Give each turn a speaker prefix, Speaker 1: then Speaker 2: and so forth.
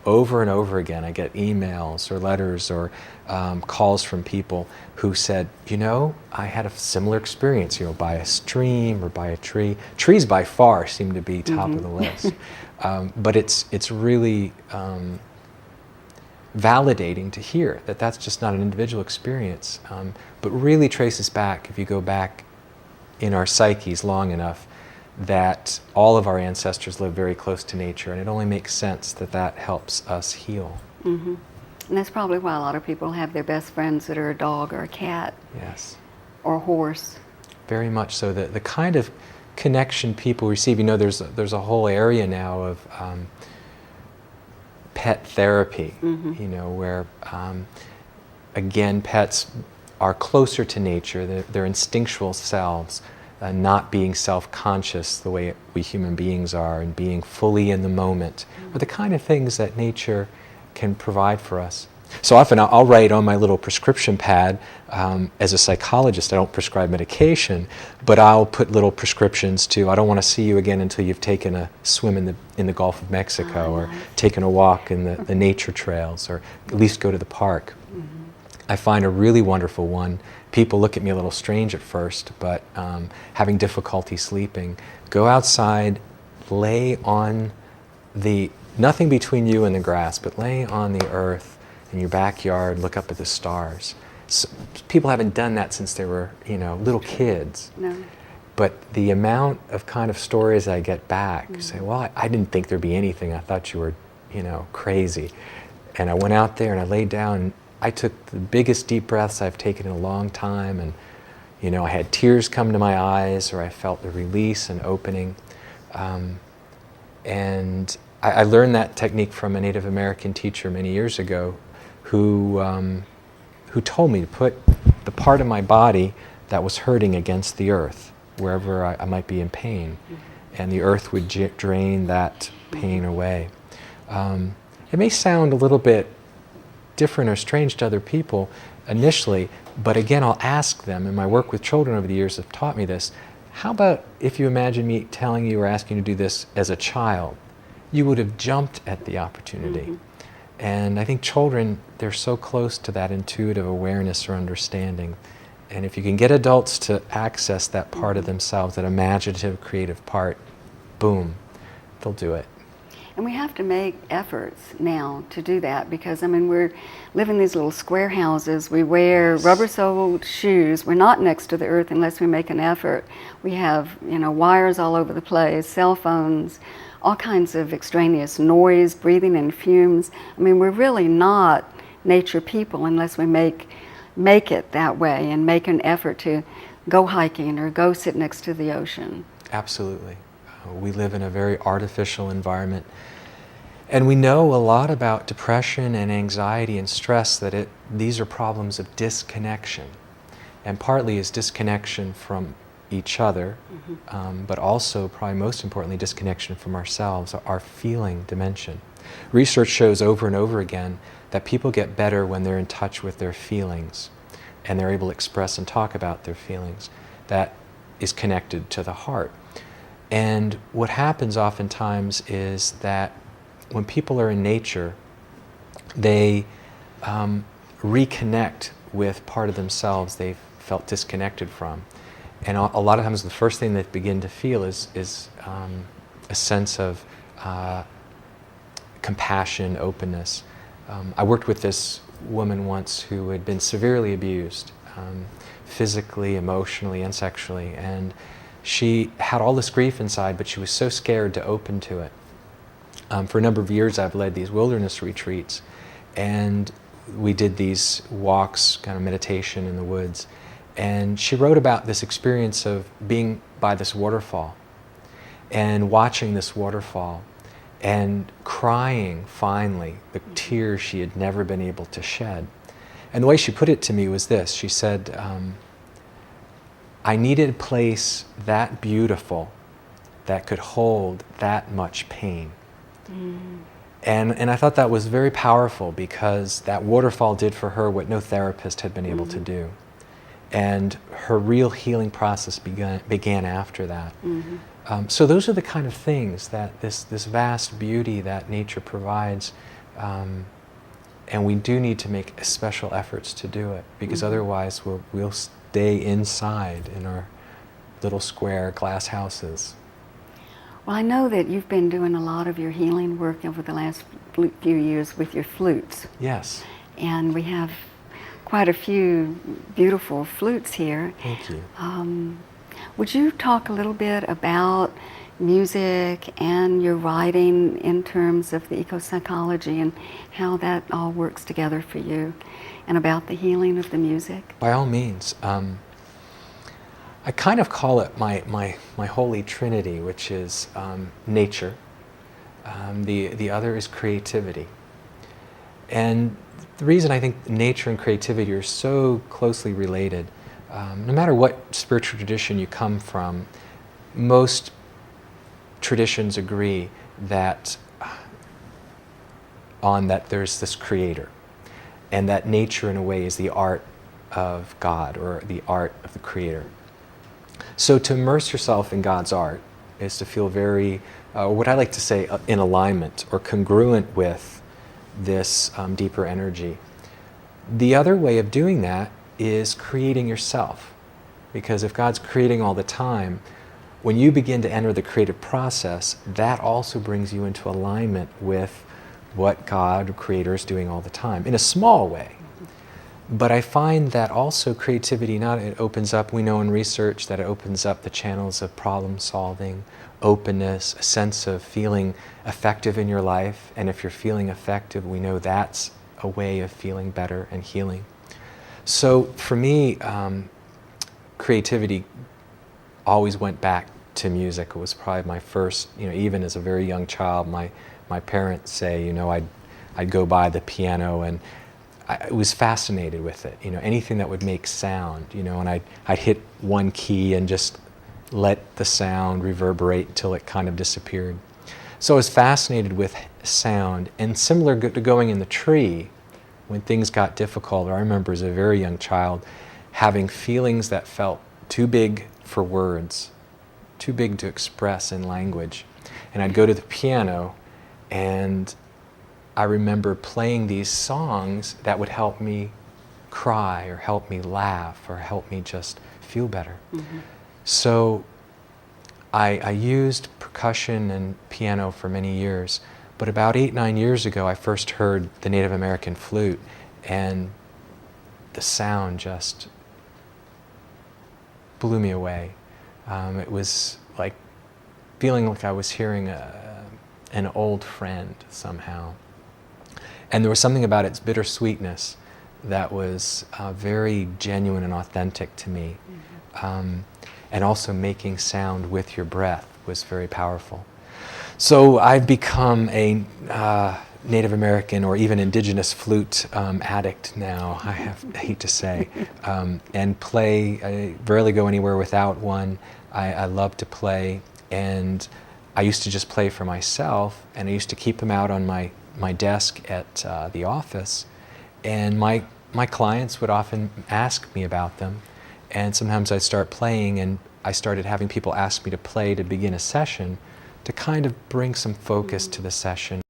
Speaker 1: over and over again, I get emails or letters or calls from people who said, I had a similar experience, by a stream or by a tree. Trees by far seem to be top of the list. But it's really validating to hear that that's just not an individual experience, but really traces back, if you go back in our psyches long enough, that all of our ancestors lived very close to nature, and it only makes sense that that helps us heal.
Speaker 2: And that's probably why a lot of people have their best friends that are a dog or a cat.
Speaker 1: Yes.
Speaker 2: Or a horse.
Speaker 1: Very much so. The kind of connection people receive, there's a whole area now of pet therapy, where again, pets are closer to nature, their instinctual selves, not being self-conscious the way we human beings are, and being fully in the moment, are the kind of things that nature can provide for us. So often I'll write on my little prescription pad, as a psychologist, I don't prescribe medication, but I'll put little prescriptions to, I don't want to see you again until you've taken a swim in the Gulf of Mexico, or taken a walk in the nature trails, or at least go to the park. I find a really wonderful one. People look at me a little strange at first, but having difficulty sleeping, go outside, lay on nothing between you and the grass, but lay on the earth in your backyard, look up at the stars. So, people haven't done that since they were, little kids.
Speaker 2: No.
Speaker 1: But the amount of kind of stories I get back, say, well, I didn't think there'd be anything. I thought you were, crazy. And I went out there and I laid down, and I took the biggest deep breaths I've taken in a long time, and I had tears come to my eyes, or I felt the release and opening. And I learned that technique from a Native American teacher many years ago, who told me to put the part of my body that was hurting against the earth, wherever I might be in pain, and the earth would drain that pain away. It may sound a little bit different or strange to other people initially, but again, I'll ask them, and my work with children over the years have taught me this. How about if you imagine me telling you or asking you to do this as a child? You would have jumped at the opportunity. And I think children, they're so close to that intuitive awareness or understanding. And if you can get adults to access that part of themselves, that imaginative, creative part, boom, they'll do it.
Speaker 2: And we have to make efforts now to do that, because we're living in these little square houses. We wear rubber-soled shoes. We're not next to the earth unless we make an effort. We have, wires all over the place, cell phones, all kinds of extraneous noise, breathing in fumes. We're really not nature people unless we make it that way and make an effort to go hiking or go sit next to the ocean.
Speaker 1: Absolutely. We live in a very artificial environment, and we know a lot about depression and anxiety and stress, that these are problems of disconnection, and partly is disconnection from each other, but also, probably most importantly, disconnection from ourselves, our feeling dimension. Research shows over and over again that people get better when they're in touch with their feelings, and they're able to express and talk about their feelings. That is connected to the heart. And what happens oftentimes is that when people are in nature, they reconnect with part of themselves they've felt disconnected from. And a lot of times the first thing they begin to feel is a sense of compassion, openness. I worked with this woman once who had been severely abused, physically, emotionally, and sexually. And she had all this grief inside, but she was so scared to open to it. For a number of years, I've led these wilderness retreats, and we did these walks, kind of meditation in the woods. And she wrote about this experience of being by this waterfall and watching this waterfall and crying, finally, the tears she had never been able to shed. And the way she put it to me was this. She said, I needed a place that beautiful that could hold that much pain. And I thought that was very powerful, because that waterfall did for her what no therapist had been able to do. And her real healing process began after that. So those are the kind of things that this vast beauty that nature provides And we do need to make special efforts to do it, because otherwise we'll stay inside in our little square glass houses.
Speaker 2: Well, I know that you've been doing a lot of your healing work over the last few years with your flutes.
Speaker 1: Yes.
Speaker 2: And we have quite a few beautiful flutes here.
Speaker 1: Thank you.
Speaker 2: Would you talk a little bit about music and your writing in terms of the eco-psychology and how that all works together for you, and about the healing of the music?
Speaker 1: By all means. I kind of call it my holy trinity, which is nature. The other is creativity. And the reason I think nature and creativity are so closely related, no matter what spiritual tradition you come from, most traditions agree that there's this creator, and that nature in a way is the art of God, or the art of the creator. So to immerse yourself in God's art is to feel very, what I like to say, in alignment or congruent with this deeper energy. The other way of doing that is creating yourself, because if God's creating all the time, when you begin to enter the creative process, that also brings you into alignment with what God, or Creator, is doing all the time, in a small way. But I find that also creativity, it opens up, we know in research that it opens up the channels of problem solving, openness, a sense of feeling effective in your life. And if you're feeling effective, we know that's a way of feeling better and healing. So for me, creativity always went back to music. It was probably my first, even as a very young child, my parents say, I'd go by the piano, and I was fascinated with it. Anything that would make sound, and I'd hit one key and just let the sound reverberate until it kind of disappeared. So I was fascinated with sound, and similar to going in the tree, when things got difficult, I remember as a very young child having feelings that felt too big for words, too big to express in language. And I'd go to the piano, and I remember playing these songs that would help me cry, or help me laugh, or help me just feel better. So I used percussion and piano for many years, but about 8-9 years ago I first heard the Native American flute, and the sound just blew me away. It was like feeling like I was hearing an old friend somehow. And there was something about its bittersweetness that was very genuine and authentic to me. And also making sound with your breath was very powerful. So I've become a Native American or even indigenous flute addict now, I hate to say, and play. I rarely go anywhere without one. I love to play, and I used to just play for myself, and I used to keep them out on my desk at the office, and my clients would often ask me about them, and sometimes I'd start playing, and I started having people ask me to play to begin a session, to kind of bring some focus to the session.